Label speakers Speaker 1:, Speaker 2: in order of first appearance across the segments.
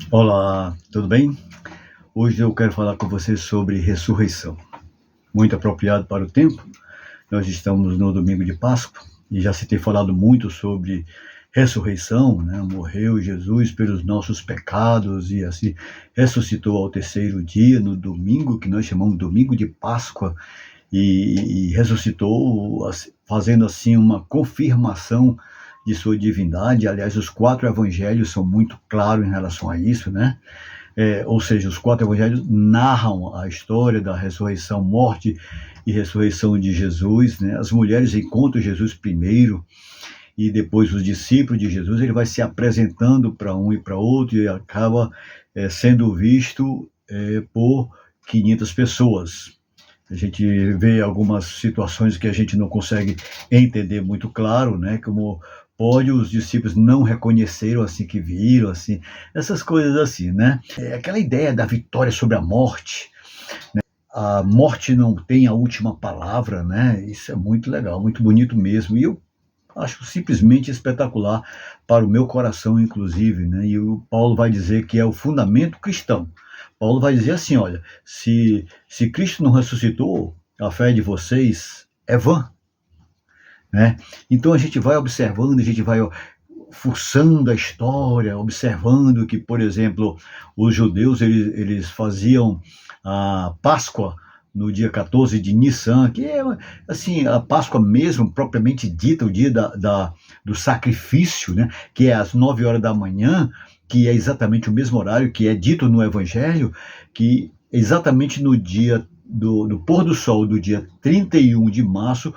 Speaker 1: Olá, tudo bem? Hoje eu quero falar com você sobre ressurreição. Muito apropriado para o tempo. Nós estamos no domingo de Páscoa e já se tem falado muito sobre ressurreição, né? Morreu Jesus pelos nossos pecados e assim ressuscitou ao terceiro dia, no domingo que nós chamamos de domingo de Páscoa, e ressuscitou, fazendo assim uma confirmação de sua divindade. Aliás, os quatro evangelhos são muito claros em relação a isso, né? Ou seja, os quatro evangelhos narram a história da ressurreição, morte e ressurreição de Jesus, né? As mulheres encontram Jesus primeiro e depois os discípulos de Jesus. Ele vai se apresentando para um e para outro e acaba sendo visto por 500 pessoas. A gente vê algumas situações que a gente não consegue entender muito claro, né? Como pode os discípulos não reconheceram assim que viram, assim, essas coisas assim, né? É aquela ideia da vitória sobre a morte. A morte não tem a última palavra, né? Isso é muito legal, muito bonito mesmo. E eu acho simplesmente espetacular para o meu coração, inclusive, né? E o Paulo vai dizer que é o fundamento cristão. Paulo vai dizer assim: olha, se Cristo não ressuscitou, a fé de vocês é vã, né? Então a gente vai observando, a gente vai fuçando a história, observando que, por exemplo, os judeus eles faziam a Páscoa no dia 14 de Nissan, que é assim, a Páscoa mesmo, propriamente dita, o dia do sacrifício, né, que é às 9 horas da manhã, que é exatamente o mesmo horário que é dito no Evangelho, que exatamente no dia do pôr do sol do dia 31 de março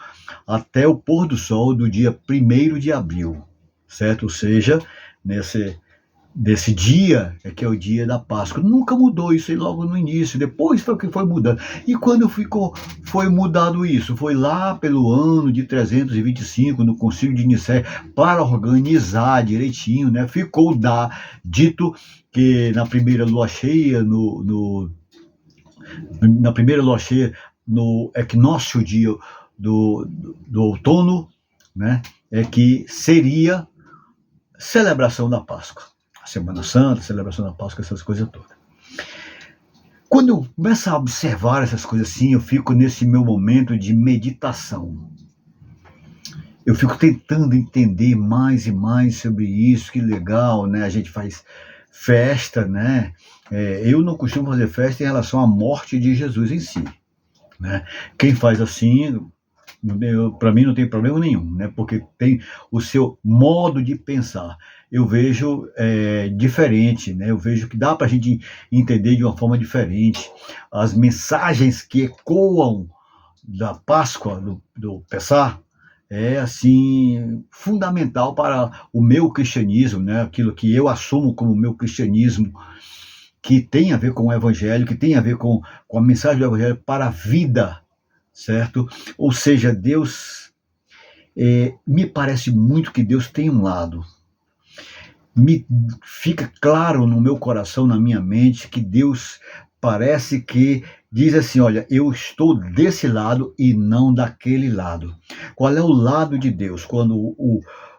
Speaker 1: até o pôr do sol do dia 1º de abril, certo? Ou seja, nesse dia que é o dia da Páscoa. Nunca mudou isso aí logo no início, depois foi que foi mudando. E quando foi mudado isso? Foi lá pelo ano de 325, no Concílio de Nicéia, para organizar direitinho, né? Ficou dito que na primeira lua cheia, na primeira lua cheia, no equinócio dia do outono, né? É que seria celebração da Páscoa. A Semana Santa, celebração da Páscoa, essas coisas todas. Quando eu começo a observar essas coisas assim, eu fico nesse meu momento de meditação. Eu fico tentando entender mais e mais sobre isso, que legal, né? A gente faz festa, né? Eu não costumo fazer festa em relação à morte de Jesus em si, né? Quem faz assim, para mim não tem problema nenhum, né? Porque tem o seu modo de pensar. Eu vejo diferente, né? Eu vejo que dá para a gente entender de uma forma diferente. As mensagens que ecoam da Páscoa, do Pessah, é assim fundamental para o meu cristianismo, né? Aquilo que eu assumo como meu cristianismo, que tem a ver com o Evangelho, que tem a ver com a mensagem do Evangelho para a vida, certo? Ou seja, Deus, me parece muito que Deus tem um lado. Me fica claro no meu coração, na minha mente, que Deus parece que diz assim: olha, eu estou desse lado e não daquele lado. Qual é o lado de Deus? Quando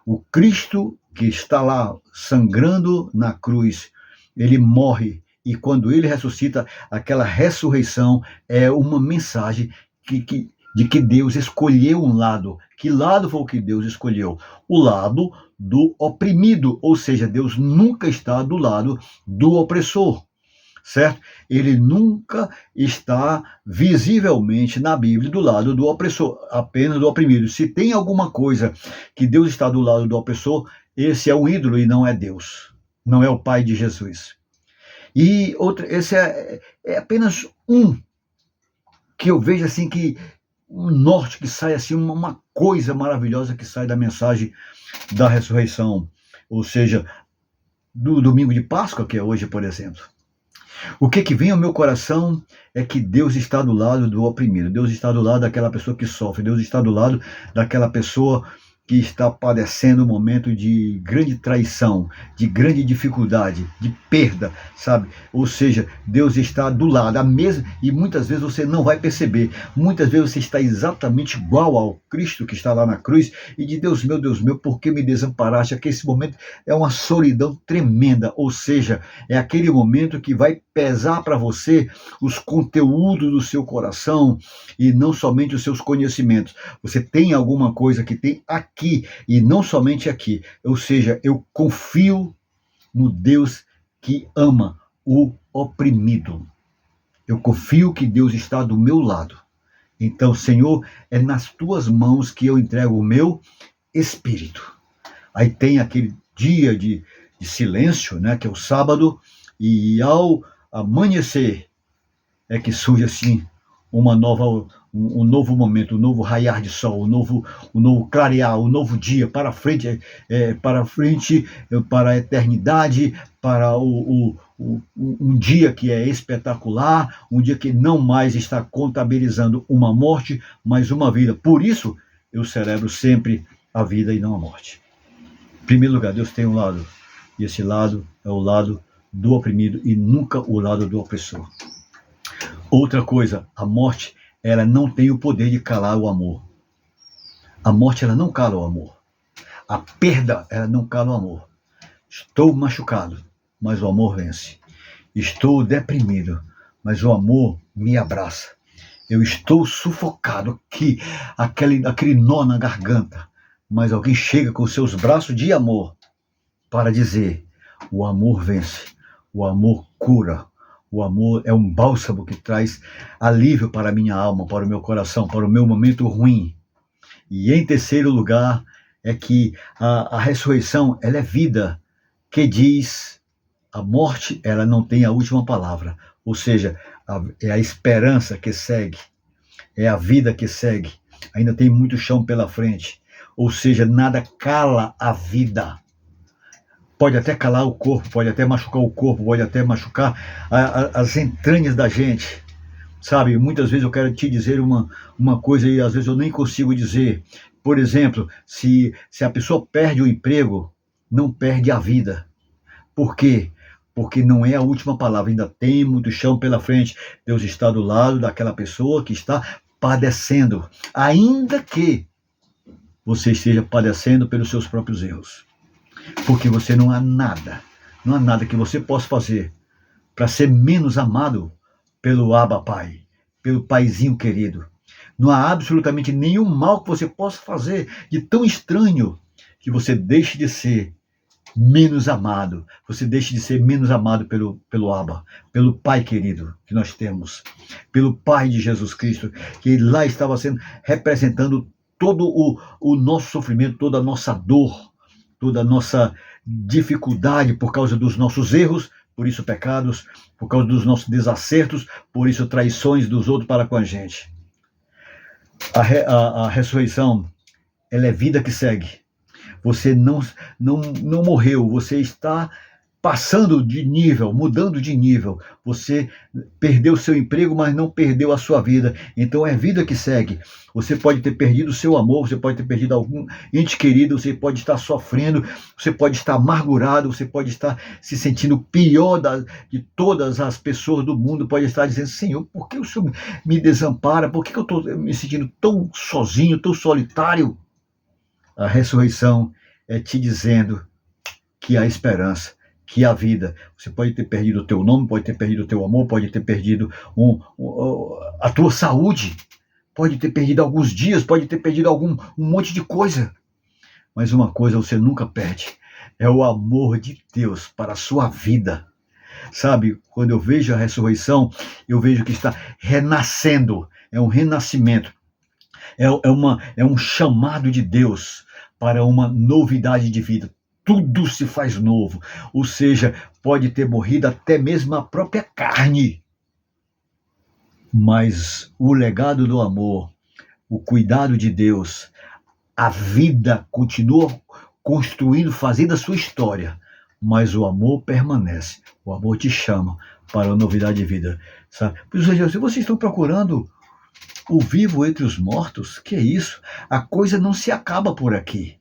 Speaker 1: o Cristo que está lá sangrando na cruz, ele morre, e quando ele ressuscita, aquela ressurreição é uma mensagem de que Deus escolheu um lado. Que lado foi o que Deus escolheu? O lado do oprimido, ou seja, Deus nunca está do lado do opressor, certo? Ele nunca está visivelmente na Bíblia do lado do opressor, apenas do oprimido. Se tem alguma coisa que Deus está do lado do opressor, esse é um ídolo e não é Deus, não é o Pai de Jesus. E esse é apenas um que eu vejo assim, que um norte que sai assim, uma coisa maravilhosa que sai da mensagem da ressurreição, ou seja, do domingo de Páscoa, que é hoje, por exemplo. O que vem ao meu coração é que Deus está do lado do oprimido, Deus está do lado daquela pessoa que sofre, Deus está do lado daquela pessoa que está padecendo um momento de grande traição, de grande dificuldade, de perda, sabe? Ou seja, Deus está do lado, a mesma, e muitas vezes você não vai perceber. Muitas vezes você está exatamente igual ao Cristo que está lá na cruz e de Deus meu, por que me desamparaste? Aqui esse momento é uma solidão tremenda, ou seja, é aquele momento que vai pesar para você os conteúdos do seu coração e não somente os seus conhecimentos. Você tem alguma coisa que tem aqui e não somente aqui. Ou seja, eu confio no Deus que ama o oprimido. Eu confio que Deus está do meu lado. Então, Senhor, é nas tuas mãos que eu entrego o meu espírito. Aí tem aquele dia de silêncio, né, que é o sábado, e ao amanhecer é que surge assim um novo momento, um novo raiar de sol, um novo clarear, um novo dia para frente, para a eternidade, para um dia que é espetacular, um dia que não mais está contabilizando uma morte, mas uma vida. Por isso, eu celebro sempre a vida e não a morte. Em primeiro lugar, Deus tem um lado, e esse lado é o lado do oprimido e nunca o lado do opressor. Outra coisa, a morte, ela não tem o poder de calar o amor. A morte, ela não cala o amor. A perda, ela não cala o amor. Estou machucado, mas o amor vence. Estou deprimido, mas o amor me abraça. Eu estou sufocado aqui, aquele nó na garganta, mas alguém chega com seus braços de amor para dizer: o amor vence, o amor cura. O amor é um bálsamo que traz alívio para a minha alma, para o meu coração, para o meu momento ruim. E em terceiro lugar, é que a ressurreição, ela é vida, que diz, a morte, ela não tem a última palavra. Ou seja, é a esperança que segue, é a vida que segue. Ainda tem muito chão pela frente. Ou seja, nada cala a vida. Pode até calar o corpo, pode até machucar o corpo, pode até machucar as entranhas da gente, sabe? Muitas vezes eu quero te dizer uma coisa e às vezes eu nem consigo dizer. Por exemplo, se a pessoa perde o emprego, não perde a vida. Por quê? Porque não é a última palavra, ainda tem muito chão pela frente. Deus está do lado daquela pessoa que está padecendo, ainda que você esteja padecendo pelos seus próprios erros. Porque você não há nada que você possa fazer para ser menos amado pelo Abba Pai, pelo Paizinho querido. Não há absolutamente nenhum mal que você possa fazer de tão estranho que você deixe de ser menos amado. Você deixe de ser menos amado pelo Abba, pelo Pai querido que nós temos, pelo Pai de Jesus Cristo, que lá estava sendo representando todo o nosso sofrimento, toda a nossa dor, toda a nossa dificuldade por causa dos nossos erros, por isso pecados, por causa dos nossos desacertos, por isso traições dos outros para com a gente. A ressurreição, ela é vida que segue. Você não morreu, você está passando de nível, mudando de nível. Você perdeu seu emprego, mas não perdeu a sua vida. Então é vida que segue. Você pode ter perdido o seu amor, você pode ter perdido algum ente querido, você pode estar sofrendo, você pode estar amargurado, você pode estar se sentindo pior de todas as pessoas do mundo, pode estar dizendo: Senhor, por que o Senhor me desampara? Por que eu estou me sentindo tão sozinho, tão solitário? A ressurreição é te dizendo que há esperança, que há vida. Você pode ter perdido o teu nome, pode ter perdido o teu amor, pode ter perdido a tua saúde, pode ter perdido alguns dias, pode ter perdido um monte de coisa. Mas uma coisa você nunca perde, é o amor de Deus para a sua vida. Sabe, quando eu vejo a ressurreição, eu vejo que está renascendo, é um renascimento, é um chamado de Deus para uma novidade de vida. Tudo se faz novo, ou seja, pode ter morrido até mesmo a própria carne, mas o legado do amor, o cuidado de Deus, a vida continua construindo, fazendo a sua história, mas o amor permanece, o amor te chama para a novidade de vida, sabe? Se vocês estão procurando o vivo entre os mortos. Que é isso? A coisa não se acaba por aqui.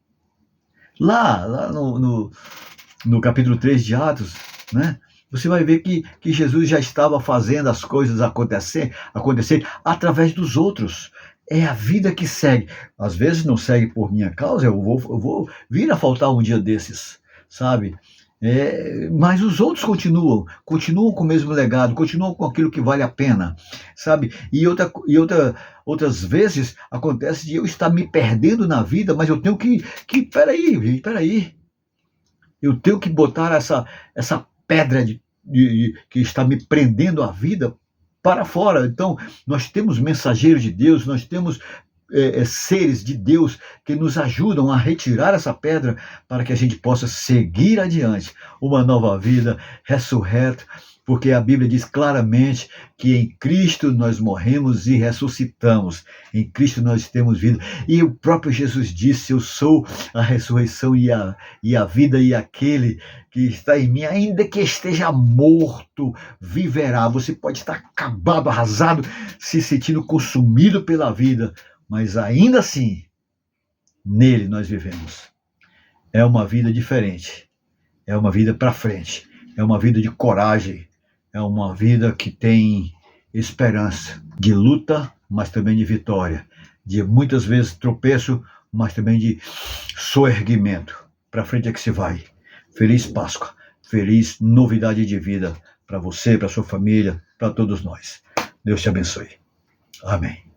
Speaker 1: Lá no capítulo 3 de Atos, né? Você vai ver que Jesus já estava fazendo as coisas acontecer através dos outros. É a vida que segue. Às vezes não segue por minha causa, eu vou vir a faltar um dia desses, sabe? Mas os outros continuam com o mesmo legado, continuam com aquilo que vale a pena, sabe? Outras vezes acontece de eu estar me perdendo na vida, mas eu tenho peraí, eu tenho que botar essa pedra que está me prendendo a vida para fora. Então, nós temos mensageiros de Deus, nós temos seres de Deus que nos ajudam a retirar essa pedra para que a gente possa seguir adiante uma nova vida, ressurreto, porque a Bíblia diz claramente que em Cristo nós morremos e ressuscitamos. Em Cristo nós temos vida. E o próprio Jesus disse: eu sou a ressurreição e a vida, e aquele que está em mim, ainda que esteja morto, viverá. Você pode estar acabado, arrasado, se sentindo consumido pela vida, mas ainda assim, nele nós vivemos. É uma vida diferente, é uma vida para frente, é uma vida de coragem, é uma vida que tem esperança, de luta, mas também de vitória, de muitas vezes tropeço, mas também de soerguimento. Para frente é que se vai. Feliz Páscoa, feliz novidade de vida para você, para sua família, para todos nós. Deus te abençoe. Amém.